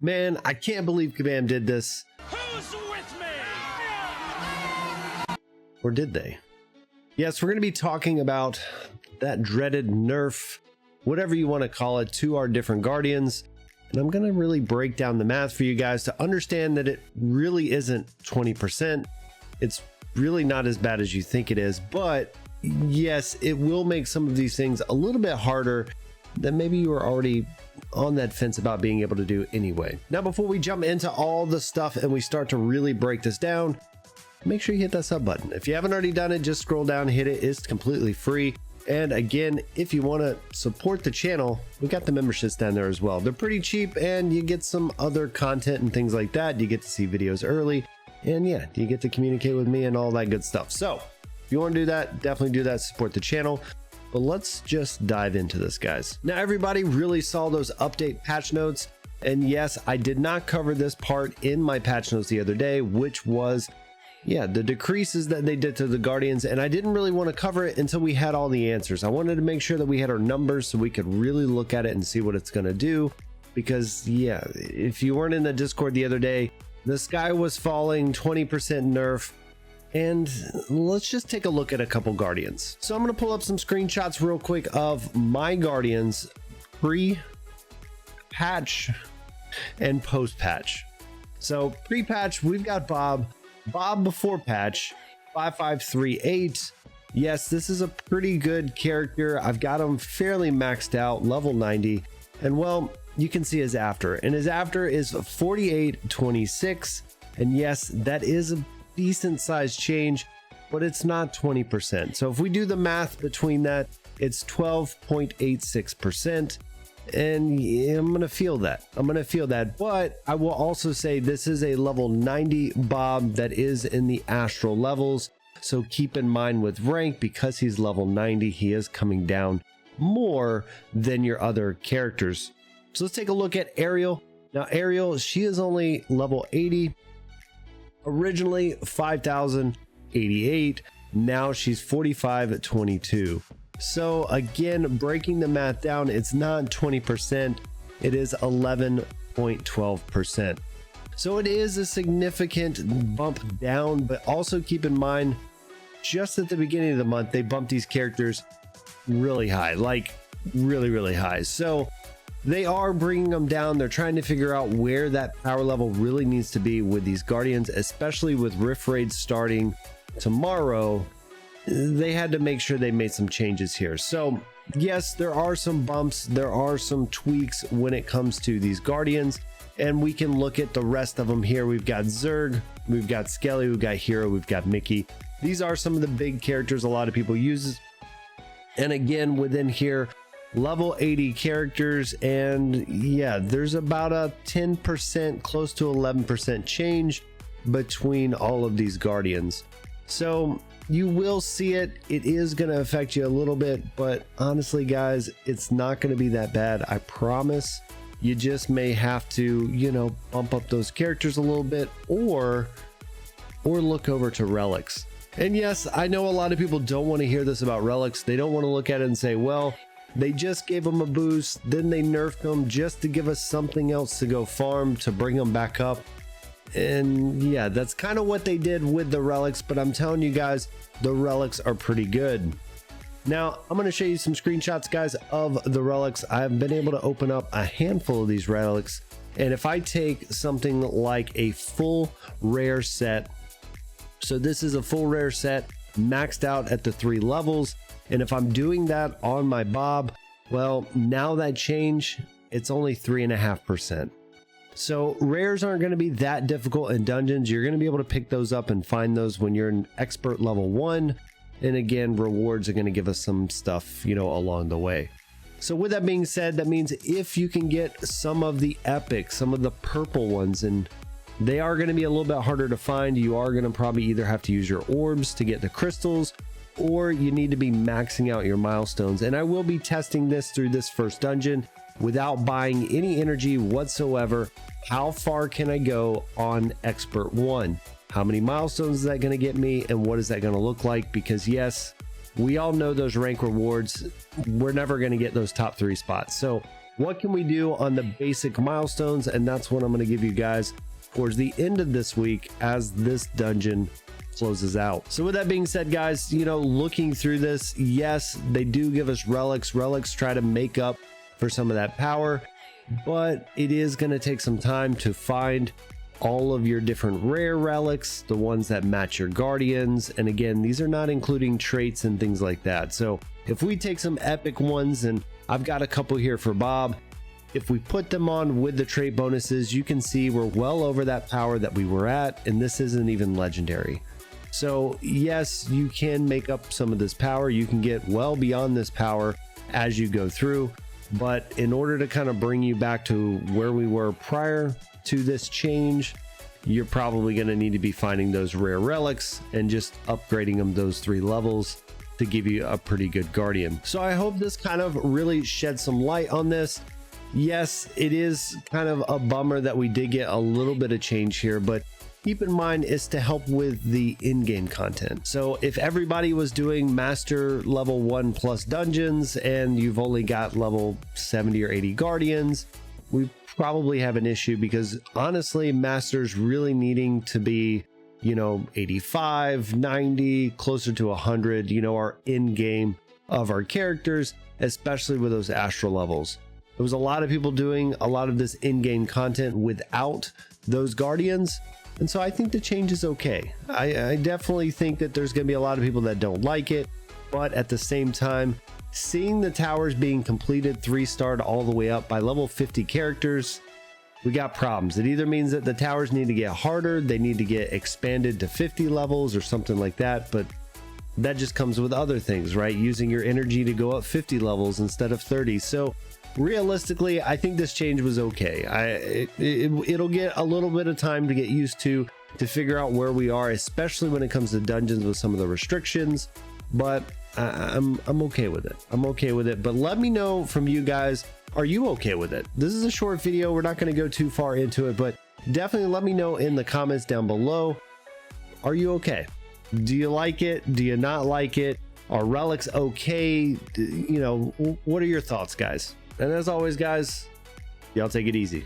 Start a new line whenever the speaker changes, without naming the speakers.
Man, I can't believe Kabam did this.
Who's with me?
Or did they? Yes, we're going to be talking about that dreaded nerf, whatever you want to call it, to our different guardians. And I'm going to really break down the math for you guys to understand that it really isn't 20%. It's really not as bad as you think it is. But yes, it will make some of these things a little bit harder than maybe you were already on that fence about being able to do anyway. Now, before we jump into all the stuff and we start to really break this down, make sure you hit that sub button. If you haven't already done it, just scroll down, hit it. It's completely free. And again, if you want to support the channel, we got the memberships down there as well. They're pretty cheap and you get some other content and things like that. You get to see videos early and yeah, you get to communicate with me and all that good stuff. So if you want to do that, definitely do that, support the channel. But let's just dive into this, guys. Now, everybody really saw those update patch notes. And yes, I did not cover this part in my patch notes the other day, which was the decreases that they did to the Guardians, and I didn't really want to cover it until we had all the answers. I wanted to make sure that we had our numbers so we could really look at it and see what it's going to do, because if you weren't in the Discord the other day, the sky was falling, 20% nerf, and let's just take a look at a couple Guardians. So I'm going to pull up some screenshots real quick of my Guardians pre-patch and post-patch. So pre-patch, we've got Bob before patch 5538. Yes, this is a pretty good character. I've got him fairly maxed out, level 90, and well, you can see his after, and his after is 4826, and yes, that is a decent sized change, but it's not 20%. So if we do the math between that, it's 12.86%. And yeah, I'm gonna feel that. But I will also say this is a level 90 Bob that is in the astral levels. So keep in mind with rank, because he's level 90, he is coming down more than your other characters. So let's take a look at Ariel. Now, Ariel, she is only level 80. Originally 5088. Now she's 4522. So again, breaking the math down, it's not 20%, it is 11.12%. So it is a significant bump down, but also keep in mind, just at the beginning of the month, they bumped these characters really high, like really high. So they are bringing them down. They're trying to figure out where that power level really needs to be with these Guardians, especially with Rift Raids starting tomorrow. They had to make sure they made some changes here. So yes, there are some bumps, there are some tweaks when it comes to these Guardians, and we can look at the rest of them here. We've got Zerg, we've got Skelly, we've got Hero, we've got Mickey. These are some of the big characters a lot of people use. And again, within here, level 80 characters, and yeah, there's about a 10%, close to 11% change between all of these Guardians. So you will see it. It is going to affect you a little bit, but honestly, guys, it's not going to be that bad. I promise. You just may have to, bump up those characters a little bit, or look over to Relics. And yes, I know a lot of people don't want to hear this about Relics. They don't want to look at it and say, well, they just gave them a boost, then they nerfed them just to give us something else to go farm to bring them back up. And yeah, that's kind of what they did with the Relics, but I'm telling you guys, the Relics are pretty good. Now, I'm going to show you some screenshots, guys, of the Relics. I've been able to open up a handful of these Relics, and if I take something like a full rare set, so this is a full rare set maxed out at the 3 levels, and if I'm doing that on my Bob, well, now that change, it's only 3.5%. So rares aren't going to be that difficult in dungeons. You're going to be able to pick those up and find those when you're in expert level 1. And again, rewards are going to give us some stuff, along the way. So with that being said, that means if you can get some of the epic, some of the purple ones, and they are going to be a little bit harder to find. You are going to probably either have to use your orbs to get the crystals, or you need to be maxing out your milestones. And I will be testing this through this first dungeon without buying any energy whatsoever. How far can I go on expert 1? How many milestones is that going to get me, and what is that going to look like? Because yes, we all know those rank rewards, we're never going to get those top 3 spots. So what can we do on the basic milestones, and that's what I'm going to give you guys towards the end of this week as this dungeon closes out. So with that being said, guys, you know, looking through this, yes, they do give us relics. Relics try to make up for some of that power, but it is going to take some time to find all of your different rare relics, the ones that match your guardians. And again, these are not including traits and things like that. So if we take some epic ones, and I've got a couple here for Bob, if we put them on with the trait bonuses, you can see we're well over that power that we were at, and this isn't even legendary. So yes, you can make up some of this power. You can get well beyond this power as you go through, but in order to kind of bring you back to where we were prior to this change, you're probably going to need to be finding those rare relics and just upgrading them those 3 levels to give you a pretty good guardian. So I hope this kind of really shed some light on this. Yes, it is kind of a bummer that we did get a little bit of change here, but keep in mind it's to help with the in-game content. So if everybody was doing master level 1 plus dungeons and you've only got level 70 or 80 guardians, we probably have an issue, because honestly, masters really needing to be, you know, 85, 90, closer to 100, you know, our in game of our characters, especially with those astral levels. There was a lot of people doing a lot of this in-game content without those guardians, and so I think the change is okay. I definitely think that there's going to be a lot of people that don't like it, but at the same time, seeing the towers being completed 3-starred all the way up by level 50 characters, we got problems. It either means that the towers need to get harder, they need to get expanded to 50 levels or something like that, but that just comes with other things, right? Using your energy to go up 50 levels instead of 30. So realistically, I think this change was okay. It'll get a little bit of time to get used to figure out where we are, especially when it comes to dungeons with some of the restrictions, but I'm okay with it. I'm okay with it. But let me know from you guys, are you okay with it? This is a short video. We're not going to go too far into it, but definitely let me know in the comments down below. Are you okay? Do you like it? Do you not like it? Are relics okay? You know, what are your thoughts, guys? And as always, guys, y'all take it easy.